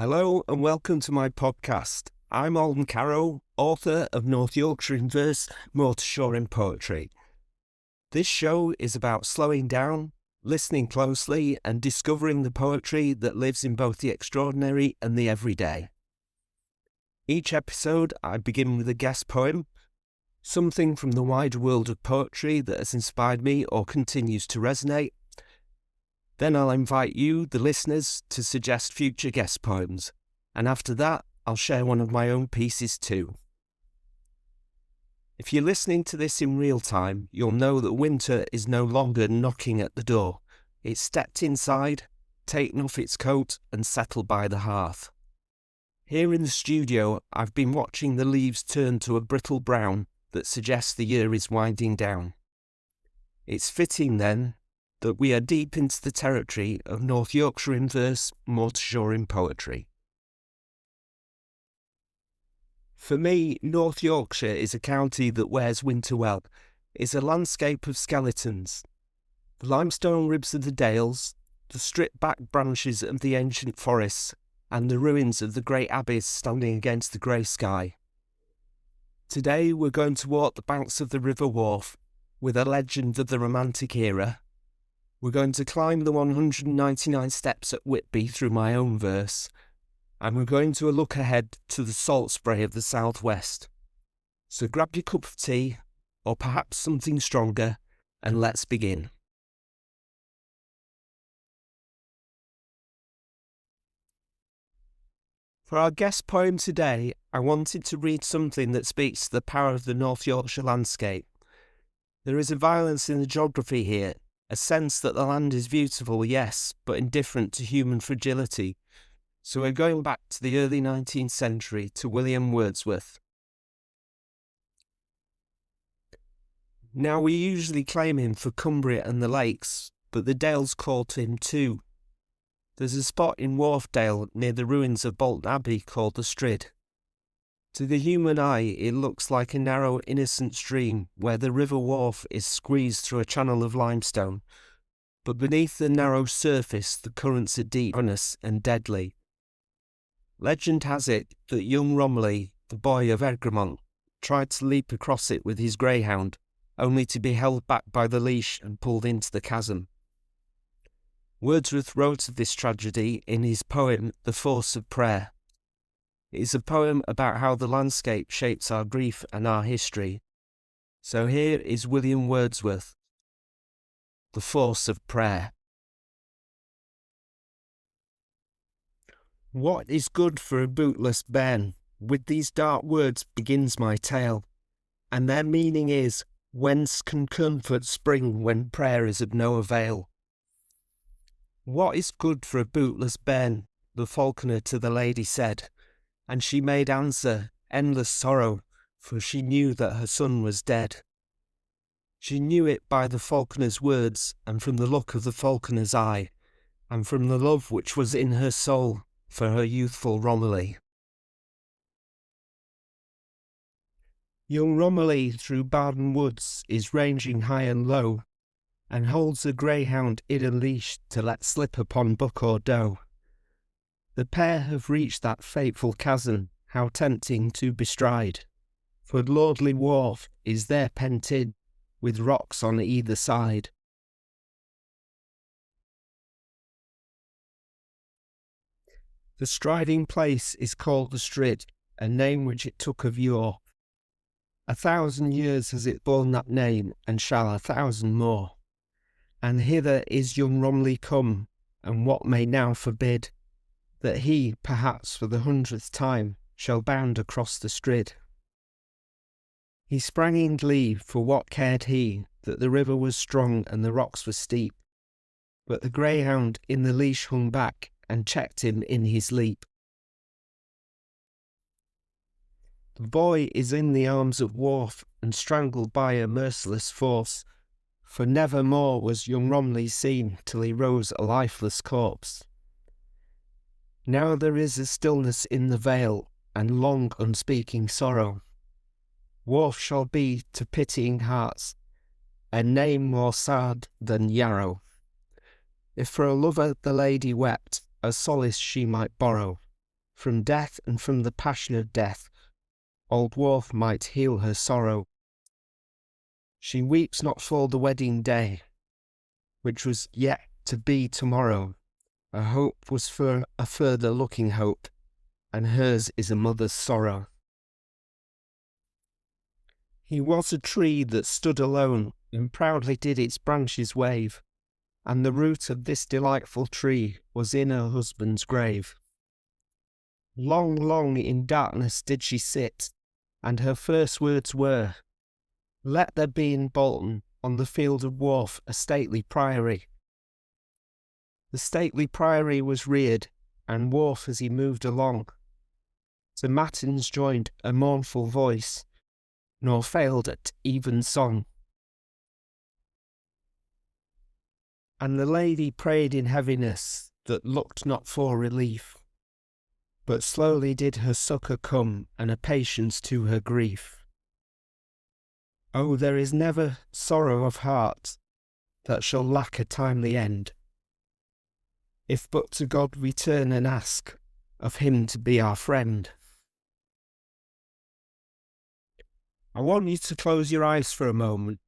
Hello and welcome to my podcast. I'm Alden Carrow, author of North Yorkshire in verse, Moor in poetry. This show is about slowing down, listening closely and discovering the poetry that lives in both the extraordinary and the everyday. Each episode I begin with a guest poem, something from the wider world of poetry that has inspired me or continues to resonate. Then I'll invite you, the listeners, to suggest future guest poems, and after that, I'll share one of my own pieces too. If you're listening to this in real time, you'll know that winter is no longer knocking at the door. It's stepped inside, taken off its coat, and settled by the hearth. Here in the studio, I've been watching the leaves turn to a brittle brown that suggests the year is winding down. It's fitting, then, that we are deep into the territory of North Yorkshire in verse, Moor in poetry. For me, North Yorkshire is a county that wears winter well. It's a landscape of skeletons. The limestone ribs of the dales, the stripped-back branches of the ancient forests, and the ruins of the great abbeys standing against the grey sky. Today we're going to walk the banks of the River Wharfe with a legend of the Romantic era. We're going to climb the 199 steps at Whitby through my own verse, and we're going to look ahead to the salt spray of the southwest. So grab your cup of tea, or perhaps something stronger, and let's begin. For our guest poem today, I wanted to read something that speaks to the power of the North Yorkshire landscape. There is a violence in the geography here, a sense that the land is beautiful, yes, but indifferent to human fragility. So we're going back to the early 19th century to William Wordsworth. Now we usually claim him for Cumbria and the lakes, but the Dales call to him too. There's a spot in Wharfedale near the ruins of Bolton Abbey called the Strid. To the human eye, it looks like a narrow, innocent stream where the River Wharfe is squeezed through a channel of limestone. But beneath the narrow surface, the currents are deep, honest and deadly. Legend has it that young Romilly, the boy of Egremont, tried to leap across it with his greyhound, only to be held back by the leash and pulled into the chasm. Wordsworth wrote of this tragedy in his poem, The Force of Prayer. It is a poem about how the landscape shapes our grief and our history. So here is William Wordsworth, The Force of Prayer. What is good for a bootless bairn? With these dark words begins my tale, and their meaning is, whence can comfort spring when prayer is of no avail? What is good for a bootless bairn? The falconer to the lady said, and she made answer, endless sorrow, for she knew that her son was dead. She knew it by the falconer's words, and from the look of the falconer's eye, and from the love which was in her soul for her youthful Romilly. Young Romilly through Barden woods is ranging high and low, and holds a greyhound in a leash to let slip upon buck or doe. The pair have reached that fateful chasm, how tempting to bestride, for lordly Wharfe is there pent in, with rocks on either side. The striding place is called the Strid, a name which it took of yore. 1,000 years has it borne that name, and shall 1,000 more. And hither is young Romilly come, and what may now forbid that he, perhaps for the 100th time, shall bound across the Strid? He sprang in glee, for what cared he that the river was strong and the rocks were steep? But the greyhound in the leash hung back, and checked him in his leap. The boy is in the arms of Wharfe, and strangled by a merciless force, for never more was young Romilly seen till he rose a lifeless corpse. Now there is a stillness in the vale, and long unspeaking sorrow. Wharfe shall be to pitying hearts a name more sad than Yarrow. If for a lover the lady wept, a solace she might borrow, From death and from the passion of death, old Wharfe might heal her sorrow. She weeps not for the wedding day, which was yet to be tomorrow. Her hope was for a further looking hope, and hers is a mother's sorrow. He was a tree that stood alone, and proudly did its branches wave, and the root of this delightful tree was in her husband's grave. Long, long in darkness did she sit, and her first words were, "Let there be in Bolton, on the field of Wharfe, a stately priory." The stately priory was reared, and Wharfe as he moved along, to matins joined a mournful voice, nor failed at even song. And the lady prayed in heaviness, that looked not for relief, but slowly did her succour come, and a patience to her grief. Oh, there is never sorrow of heart that shall lack a timely end, if but to God we turn and ask of him to be our friend. I want you to close your eyes for a moment.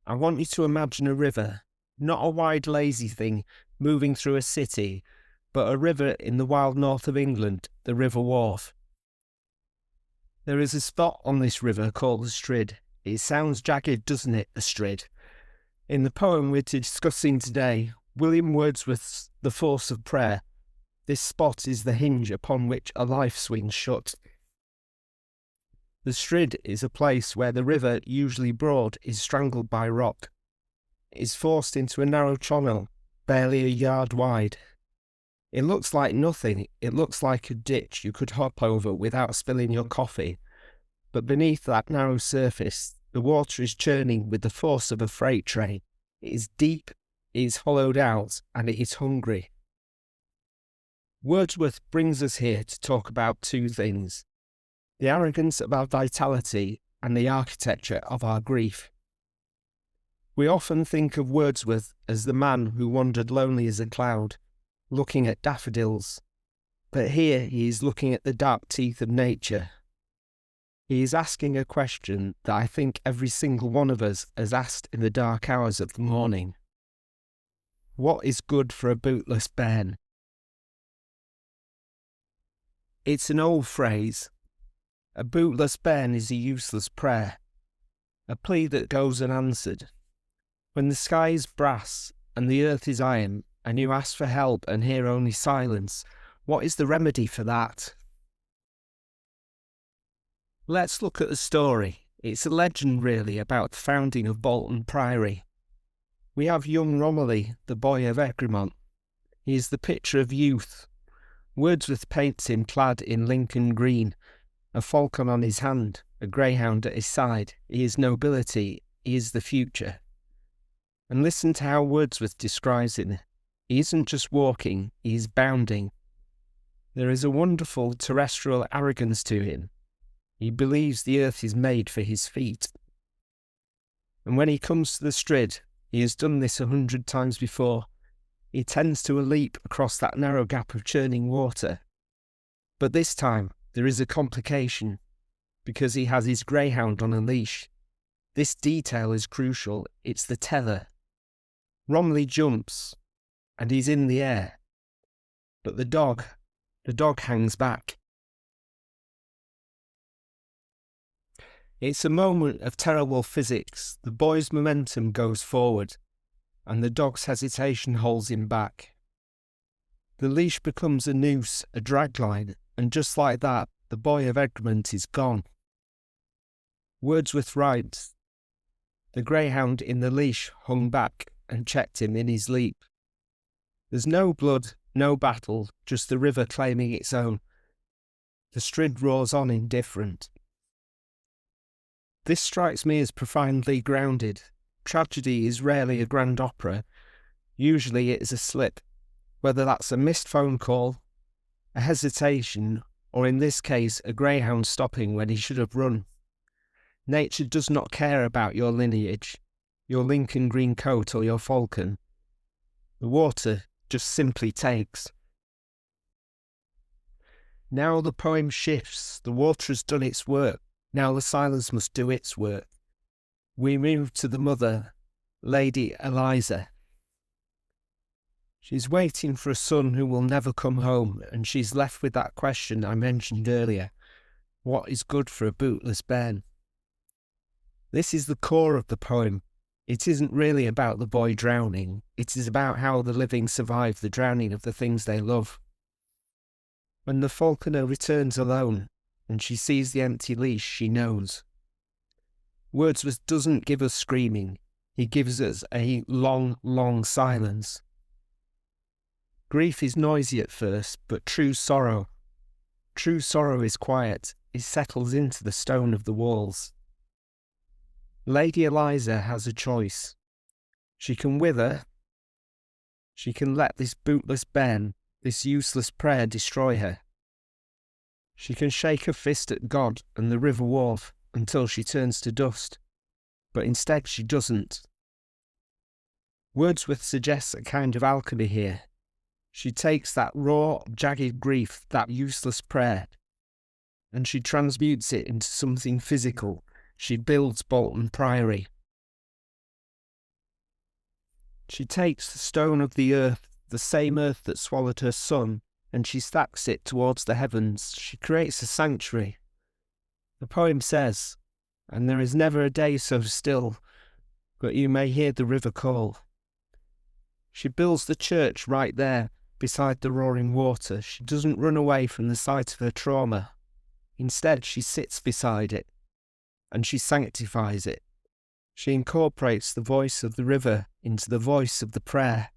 I want you to imagine a river, not a wide lazy thing moving through a city, but a river in the wild north of England, the River Wharfe. There is a spot on this river called the Strid. It sounds jagged, doesn't it, a Strid? In the poem we're discussing today, William Wordsworth's The Force of Prayer, this spot is the hinge upon which a life swings shut. The Strid is a place where the river, usually broad, is strangled by rock. It is forced into a narrow channel, barely a yard wide. It looks like nothing. It looks like a ditch you could hop over without spilling your coffee. But beneath that narrow surface, the water is churning with the force of a freight train. It is deep, it is hollowed out, and it is hungry. Wordsworth brings us here to talk about two things: the arrogance of our vitality and the architecture of our grief. We often think of Wordsworth as the man who wandered lonely as a cloud, looking at daffodils, but here he is looking at the dark teeth of nature. He is asking a question that I think every single one of us has asked in the dark hours of the morning. What is good for a bootless bairn? It's an old phrase. A bootless bairn is a useless prayer, a plea that goes unanswered. When the sky is brass and the earth is iron, and you ask for help and hear only silence, what is the remedy for that? Let's look at the story. It's a legend really about the founding of Bolton Priory. We have young Romilly, the boy of Egremont. He is the picture of youth. Wordsworth paints him clad in Lincoln green, a falcon on his hand, a greyhound at his side. He is nobility, he is the future. And listen to how Wordsworth describes him. He isn't just walking, he is bounding. There is a wonderful terrestrial arrogance to him. He believes the earth is made for his feet. And when he comes to the Strid, he has done this 100 times before. He tends to a leap across that narrow gap of churning water. But this time, there is a complication, because he has his greyhound on a leash. This detail is crucial. It's the tether. Romilly jumps, and he's in the air. But the dog hangs back. It's a moment of terrible physics. The boy's momentum goes forward, and the dog's hesitation holds him back. The leash becomes a noose, a dragline, and just like that, the boy of Egremont is gone. Wordsworth writes, "The greyhound in the leash hung back and checked him in his leap." There's no blood, no battle, just the river claiming its own. The Strid roars on indifferent. This strikes me as profoundly grounded. Tragedy is rarely a grand opera. Usually it is a slip, whether that's a missed phone call, a hesitation, or in this case a greyhound stopping when he should have run. Nature does not care about your lineage, your Lincoln green coat or your falcon. The water just simply takes. Now the poem shifts, the water has done its work, now the silence must do its work. We move to the mother, Lady Eliza. She's waiting for a son who will never come home, and she's left with that question I mentioned earlier. What is good for a bootless bairn? This is the core of the poem. It isn't really about the boy drowning. It is about how the living survive the drowning of the things they love. When the falconer returns alone, and she sees the empty leash, she knows. Wordsworth doesn't give us screaming. He gives us a long, long silence. Grief is noisy at first, but true sorrow is quiet. It settles into the stone of the walls. Lady Eliza has a choice. She can wither. She can let this bootless bairn, this useless prayer destroy her. She can shake her fist at God and the River Wharfe until she turns to dust. But instead she doesn't. Wordsworth suggests a kind of alchemy here. She takes that raw, jagged grief, that useless prayer, and she transmutes it into something physical. She builds Bolton Priory. She takes the stone of the earth, the same earth that swallowed her son, and she stacks it towards the heavens. She creates a sanctuary. The poem says, "And there is never a day so still, but you may hear the river call." She builds the church right there, beside the roaring water. She doesn't run away from the sight of her trauma. Instead, she sits beside it, and she sanctifies it. She incorporates the voice of the river into the voice of the prayer.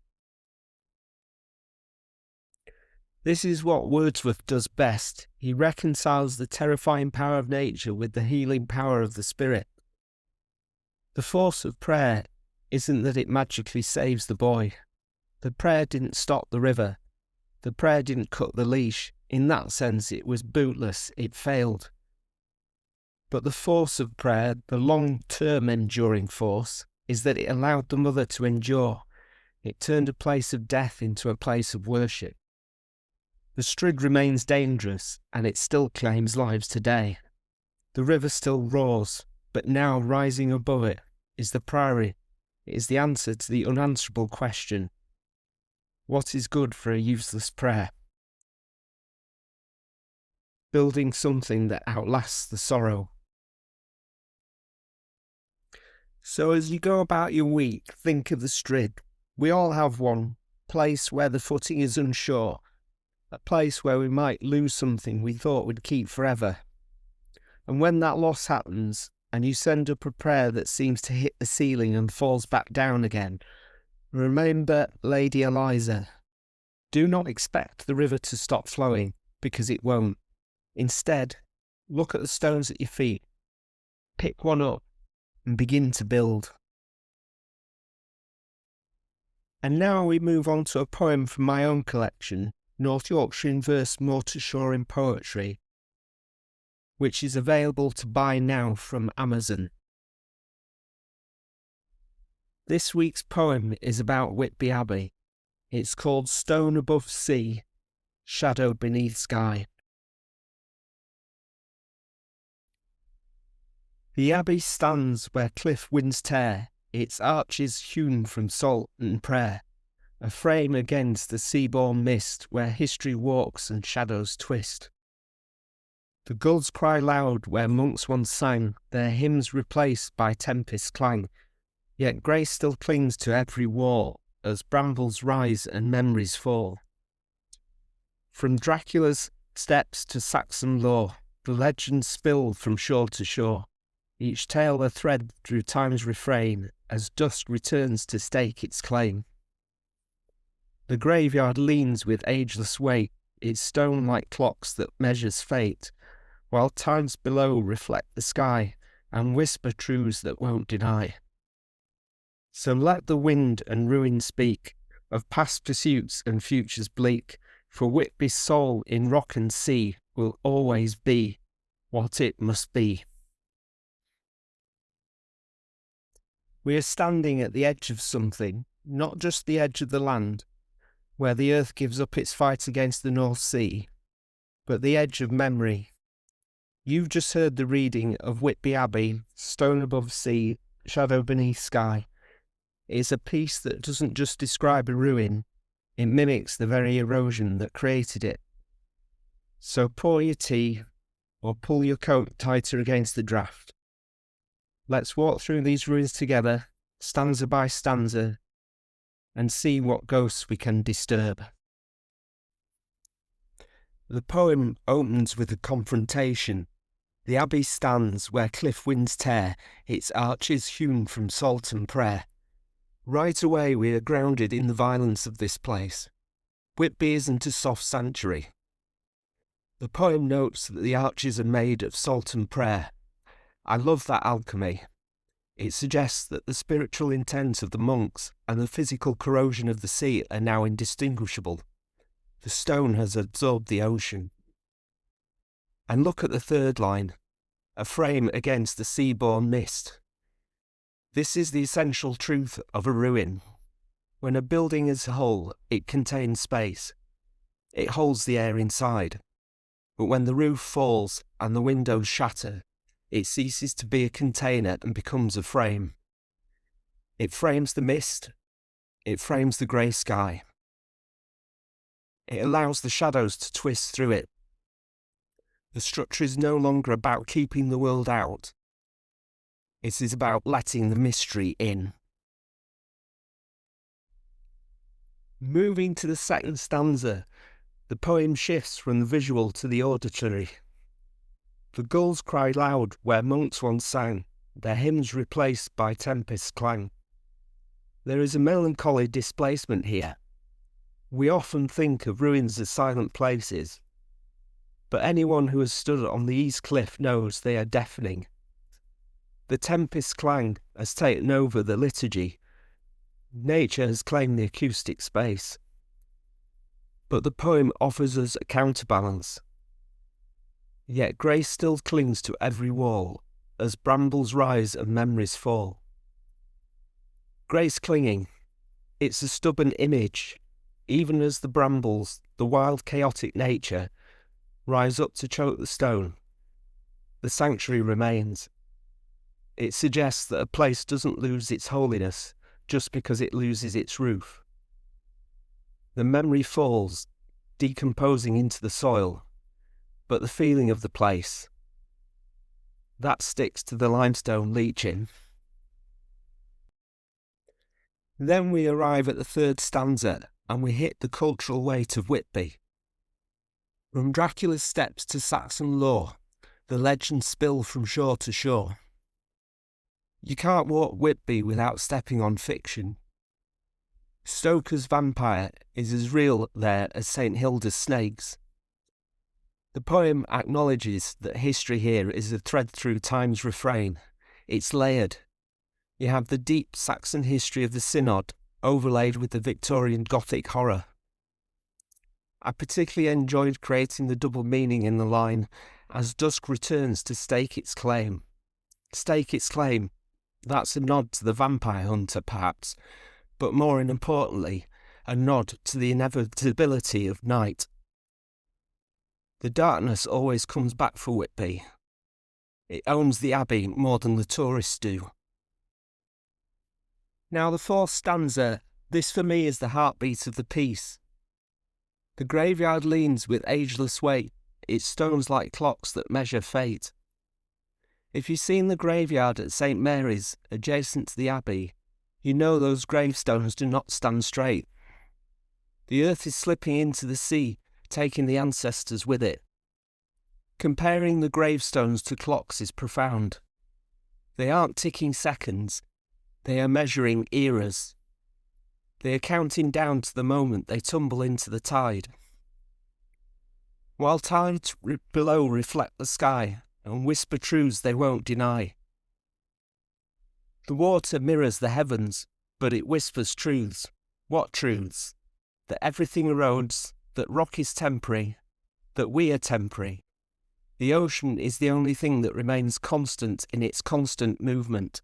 This is what Wordsworth does best. He reconciles the terrifying power of nature with the healing power of the spirit. The force of prayer isn't that it magically saves the boy. The prayer didn't stop the river. The prayer didn't cut the leash. In that sense, it was bootless. It failed. But the force of prayer, the long-term enduring force, is that it allowed the mother to endure. It turned a place of death into a place of worship. The Strid remains dangerous, and it still claims lives today. The river still roars, but now rising above it is the priory. It is the answer to the unanswerable question, what is good for a useless prayer? Building something that outlasts the sorrow. So as you go about your week, think of the Strid. We all have one place where the footing is unsure, a place where we might lose something we thought we'd keep forever. And when that loss happens, and you send up a prayer that seems to hit the ceiling and falls back down again, remember Lady Eliza. Do not expect the river to stop flowing, because it won't. Instead, look at the stones at your feet, pick one up, and begin to build. And now we move on to a poem from my own collection, North Yorkshire in Verse, Moor to Shore in Poetry, which is available to buy now from Amazon. This week's poem is about Whitby Abbey. It's called Stone Above Sea, Shadowed Beneath Sky. The abbey stands where cliff winds tear, its arches hewn from salt and prayer, a frame against the sea-born mist where history walks and shadows twist. The gulls cry loud where monks once sang, their hymns replaced by tempest clang, yet grace still clings to every wall as brambles rise and memories fall. From Dracula's steps to Saxon lore, the legends spill from shore to shore, each tale a thread through time's refrain as dust returns to stake its claim. The graveyard leans with ageless weight, its stone like clocks that measures fate, while times below reflect the sky and whisper truths that won't deny. So let the wind and ruin speak of past pursuits and futures bleak, for Whitby's soul in rock and sea will always be what it must be. We are standing at the edge of something, not just the edge of the land, where the earth gives up its fight against the North Sea, but the edge of memory. You've just heard the reading of Whitby Abbey, Stone Above Sea, Shadow Beneath Sky. It is a piece that doesn't just describe a ruin, it mimics the very erosion that created it. So pour your tea, or pull your coat tighter against the draught. Let's walk through these ruins together, stanza by stanza, and see what ghosts we can disturb. The poem opens with a confrontation. The abbey stands where cliff winds tear, its arches hewn from salt and prayer. Right away we are grounded in the violence of this place. Whitby isn't a soft sanctuary. The poem notes that the arches are made of salt and prayer. I love that alchemy. It suggests that the spiritual intent of the monks and the physical corrosion of the sea are now indistinguishable. The stone has absorbed the ocean. And look at the third line, a frame against the sea-born mist. This is the essential truth of a ruin. When a building is whole, it contains space. It holds the air inside. But when the roof falls and the windows shatter, it ceases to be a container and becomes a frame. It frames the mist. It frames the grey sky. It allows the shadows to twist through it. The structure is no longer about keeping the world out. It is about letting the mystery in. Moving to the second stanza, the poem shifts from the visual to the auditory. The gulls cry loud where monks once sang, their hymns replaced by tempest clang. There is a melancholy displacement here. We often think of ruins as silent places, but anyone who has stood on the east cliff knows they are deafening. The tempest clang has taken over the liturgy. Nature has claimed the acoustic space. But the poem offers us a counterbalance. Yet grace still clings to every wall, as brambles rise and memories fall. Grace clinging, it's a stubborn image, even as the brambles, the wild chaotic nature, rise up to choke the stone. The sanctuary remains. It suggests that a place doesn't lose its holiness just because it loses its roof. The memory falls, decomposing into the soil, but the feeling of the place, that sticks to the limestone leaching. Then we arrive at the third stanza and we hit the cultural weight of Whitby. From Dracula's steps to Saxon lore, the legends spill from shore to shore. You can't walk Whitby without stepping on fiction. Stoker's vampire is as real there as St. Hilda's snakes. The poem acknowledges that history here is a thread through time's refrain. It's layered. You have the deep Saxon history of the Synod overlaid with the Victorian Gothic horror. I particularly enjoyed creating the double meaning in the line, as dusk returns to stake its claim. Stake its claim. That's a nod to the vampire hunter, perhaps, but more importantly, a nod to the inevitability of night. The darkness always comes back for Whitby. It owns the abbey more than the tourists do. Now the fourth stanza, this for me is the heartbeat of the piece. The graveyard leans with ageless weight, its stones like clocks that measure fate. If you've seen the graveyard at St. Mary's, adjacent to the abbey, you know those gravestones do not stand straight. The earth is slipping into the sea, taking the ancestors with it. Comparing the gravestones to clocks is profound. They aren't ticking seconds, they are measuring eras. They are counting down to the moment they tumble into the tide. While tides below reflect the sky and whisper truths they won't deny. The water mirrors the heavens, but it whispers truths. What truths? That everything erodes, that rock is temporary, that we are temporary. The ocean is the only thing that remains constant in its constant movement.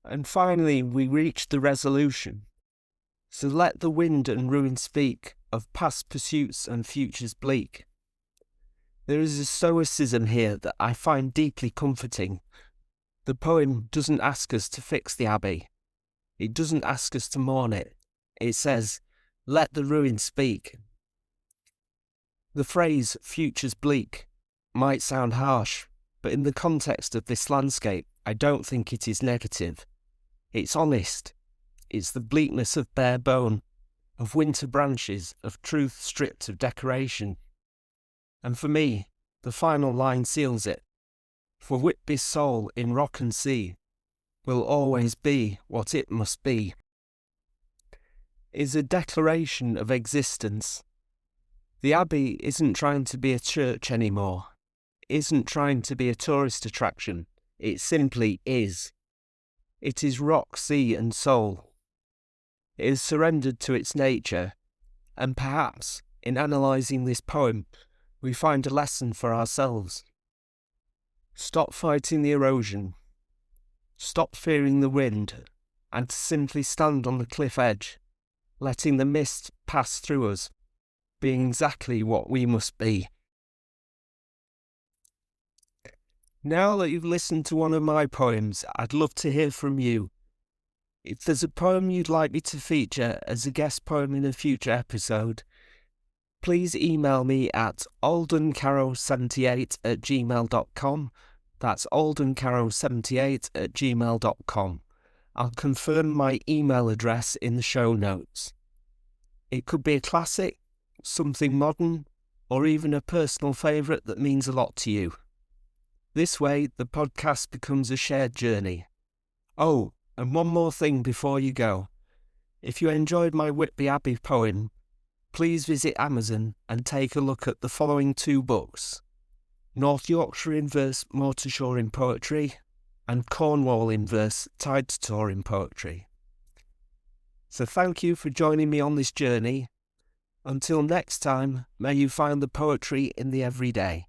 And finally we reach the resolution. So let the wind and ruin speak, of past pursuits and futures bleak. There is a stoicism here that I find deeply comforting. The poem doesn't ask us to fix the abbey. It doesn't ask us to mourn it. It says, let the ruin speak. The phrase futures bleak might sound harsh, but in the context of this landscape, I don't think it is negative. It's honest. It's the bleakness of bare bone, of winter branches, of truth stripped of decoration. And for me, the final line seals it. For Whitby's soul in rock and sea will always be what it must be. Is a declaration of existence. The Abbey isn't trying to be a church anymore. Isn't trying to be a tourist attraction. It simply is. It is rock, sea and soul. It is surrendered to its nature, and perhaps, in analysing this poem, we find a lesson for ourselves. Stop fighting the erosion. Stop fearing the wind, and to simply stand on the cliff edge, letting the mist pass through us, being exactly what we must be. Now that you've listened to one of my poems, I'd love to hear from you. If there's a poem you'd like me to feature as a guest poem in a future episode, please email me at aldencarrow78@gmail.com. That's aldencarrow78@gmail.com. I'll confirm my email address in the show notes. It could be a classic, something modern, or even a personal favourite that means a lot to you. This way, the podcast becomes a shared journey. Oh, and one more thing before you go. If you enjoyed my Whitby Abbey poem, please visit Amazon and take a look at the following 2 books: North Yorkshire in verse, Moor to Shore in poetry, and Cornwall in verse, Tide to Tor in poetry. So thank you for joining me on this journey. Until next time, may you find the poetry in the everyday.